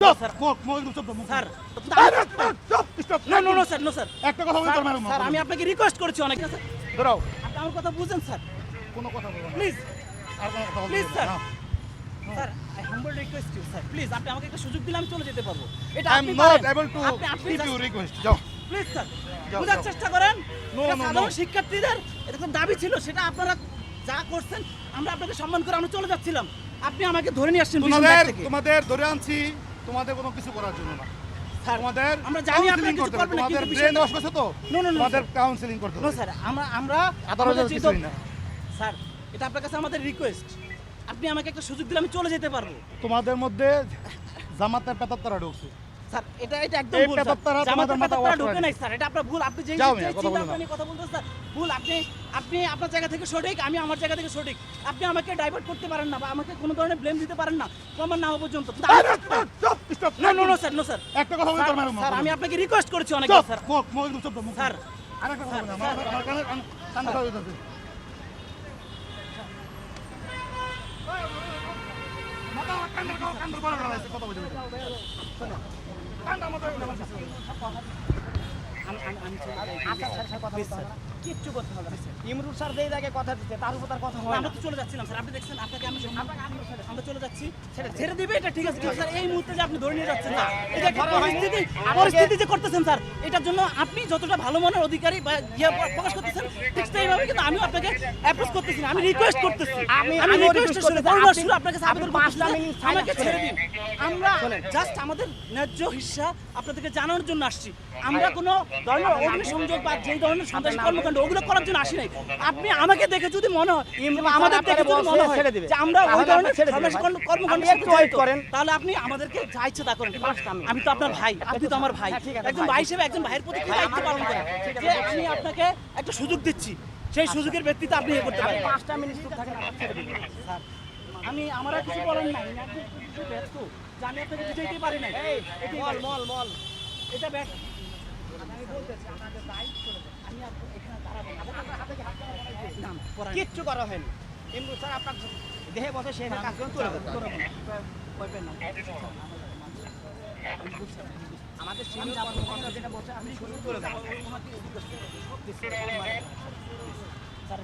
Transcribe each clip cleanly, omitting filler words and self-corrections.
চুপ স্যার চুপ sir stop no sir no sir একটা কথা বলতে পারবেন স্যার আমি আপনাকে রিকোয়েস্ট করেছি অনেক স্যার দাঁড়াও আপনি আমার কথা বুঝেন স্যার কোনো কথা বলবো না প্লিজ আর কোনো কথা বলবো প্লিজ না sir sir I humble request you sir please আপনি আমাকে একটা সুযোগ দিলে আমি চলে যেতে পারবো এটা আই এম আপনি নট পারেন এবল টু আপনি গিভ ইউ রিকোয়েস্ট যাও প্লিজ স্যার যাও, বোঝার যাও। চেষ্টা করেন No, এটা no, সাধারণ no. শিক্ষার্থীদের এরকম দাবি ছিল সেটা আপনারা যা করছেন আমরা আপনাকে সম্মান করে আমরা চলে যাচ্ছিলাম আপনি আমাকে ধরে নিয়ে আসছেন পিছন দিক থেকে। তোমাদের ধরে আনছি তোমাদের কোনো কিছু করার জন্য না স্যার তোমাদের আমরা জানি আপনি counseling কিছু করতে হবে, করবেন না তোমাদের কিন্তু ব্রেন বিষয়টা ওয়াশ করছে তো No, no, no, তোমাদের sir. কাউন্সিলিং করতে নো হবে স্যার আমরা আদালতের আমাদের যে কিছুই না। স্যার এটা আপনার কাছে আমাদের রিকোয়েস্ট আপনি আমাকে একটা সুযোগ দিলে আমি চলে যেতে পারবো তোমাদের মধ্যে জামাতের পেতাত্তারা ঢুকছে স্যার এটা একদম এই ভুল পেতাত্তারা স্যার তোমাদের জামাতের মাথা পেতাত্তারা wash ঢোকে করে নাই স্যার এটা আপনার ভুল আপনি যে যাও যে মিয়া, কথা চিন্তা বলো না। ভাবনা নিয়ে কথা বলতেছেন স্যার ভুল আপনি আপনার জায়গা থেকে সঠিক আমি আমার জায়গা থেকে সঠিক আপনি আমাকে ডাইভার্ট করতে পারেন না বা আমাকে কোনো ধরনের ব্লেম দিতে পারেন না প্রমাণ না হওয়া পর্যন্ত নো স্যার নো স্যার একটা কথা বলতে পারবেন স্যার আমি আপনাকে রিকোয়েস্ট করেছি অনেক চুপ স্যার চুপ স্যার আরেকটা কথা বলবো না স্যার, আমার কানে কানে কথা বলতেছে কথা বলতে কিচ্ছু করতে হবে না ইমরুল স্যার যেই জায়গায় কথা দিচ্ছে তার উপর তার কথা হয় না। আমরা তো চলে যাচ্ছিলাম স্যার আপনি দেখছেন আপনাকে আমি আমরা চলে যাচ্ছি ছেড়ে দিবে এটা ঠিক আছে কিন্তু স্যার এই মুহূর্তে যে আপনি ধরে নিয়ে যাচ্ছেন না এটা একটা পরিস্থিতি যে করতেছেন স্যার এটার জন্য আপনি যতটা ভালো মনের অধিকারী বা ইয়ে প্রকাশ করতেছেন ঠিক সেইভাবে কিন্তু আমি আপনাকে অ্যাপ্রোচ করতেছি না আমি রিকোয়েস্ট করতেছি আমি রিকোয়েস্ট শুনে শুরু আপনাকে সাবধান করতেছি আমাকে ছেড়ে দিন আমরা জাস্ট আমাদের ন্যায্য হিস্সা আপনাদেরকে জানানোর জন্য আসছি আমরা কোনো ধরনের অগ্নিসংযোগ বা যেই ধরনের সন্ত্রাসী কর্মকাণ্ড ওগুলো করার জন্য আসি নাই আপনি আমাকে দেখে যদি মনে হয় কিংবা আমাদের দেখে যদি মনে হয় যে আমরা ওই ধরনের সন্ত্রাসী কর্মকাণ্ড করেন তাহলে আপনি আমাদেরকে যা ইচ্ছে তা করেন আমি তো আপনার ভাই আপনি তো আমার ভাই একজন ভাই হিসেবে একজন ভাইয়ের প্রতি কি দায়িত্ব পালন করেন যে আমি আপনাকে একটা সুযোগ দিচ্ছি সেই সুযোগের ভিত্তিতে আপনি এ করতে পারেন 5টা মিনিট চুপ থাকেন আপনার ছেড়ে দিবেন। স্যার আমি আমার আর কিছু বলার নাই আমি একদম কিছু ব্যস্ত জানি আপনাকে বুঝাইতে পারি না মল এটা ব্যাস আমি বলতেছি আমাদের দায়িত্ব আমি এখানে দাঁড়াবো না কিচ্ছু করা হয়নি ইমরুল স্যার আপনার দেহে বসে সে কাজ করে তুলে দেবেন। আমাদের সিনিয়র কর্মকর্তা যেটা বসে আপনি শুরু করে দেবেন। স্যার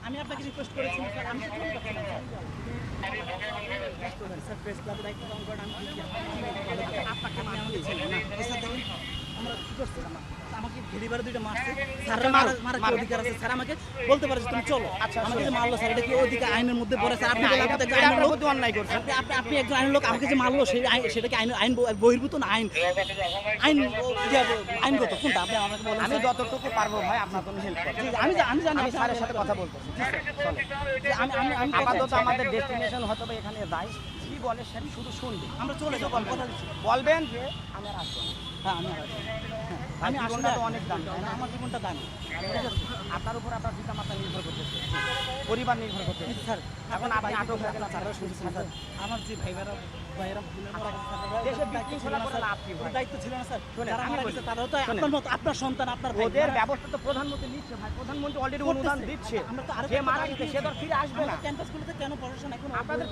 আমি আপনাকে রিকোয়েস্ট করেছি স্যার আমি তো কোনো কথা না স্যার প্রেস ক্লাবের দায়িত্ব পালন করেন আমি আপনাকে আমাকে ছেড়ে না স্যার দেখেন আমরা কি করছি আমাকে ঘেরিবার দুইটা মারছে স্যাররা মারা কি অধিকার আছে স্যার আমাকে বলতে পারে যে তুমি চলো আচ্ছা আমাকে যে মারলো স্যার এটা কি অধিকার আইনের মধ্যে পড়ে স্যার আপনি আপনার প্রতি অন্যায় করছেন। আপনি একজন আইনের লোক আমাকে যে মারলো সেই সেটা কি আইন বহির্ভূত না আইনগত কোনটা আপনি আমাকে বলেন আমি যতটুকু পারবো ভাই আপনার জন্য হেল্প করব। আমি জানি আমি স্যারের সাথে কথা বলতেছি। আমি আপাতত আমাদের ডেস্টিনেশন হয়তো বা এখানে যাই কি বলে স্যার শুধু শুনবে আমরা চলে যাবো কথা দিচ্ছি বলবেন যে আমি আর আসবো না। হ্যাঁ আমি আমি জীবনটা আসলে তো অনেক দামি, তাই না? আমার জীবনটা দামি আপনার উপর আপনার পিতা মাতা নির্ভর করতেছে পরিবার নির্ভর করতেছে স্যার এখন আপনি আটক হয়ে গেলেন স্যাররা শুনছি স্যার আমার যে ভাইরা দেশে বিশৃঙ্খলা করে লাভ কি ভাই? দায়িত্ব ছিল না স্যার শোনেন, যারা আমি মারা বলি। গেছে তারাও তো শোনেন। আপনার মতো আপনার সন্তান আপনার ভাই ওদের ব্যবস্থা তো প্রধানমন্ত্রী নিচ্ছে ভাই, প্রধানমন্ত্রী অলরেডি অনুদান দিচ্ছে। আমরা তো আরো যে মারা গেছে সে তো আর ফিরে আসবে না। ক্যাম্পাসগুলোতে কেন প্রশাসন এখন আপনাদের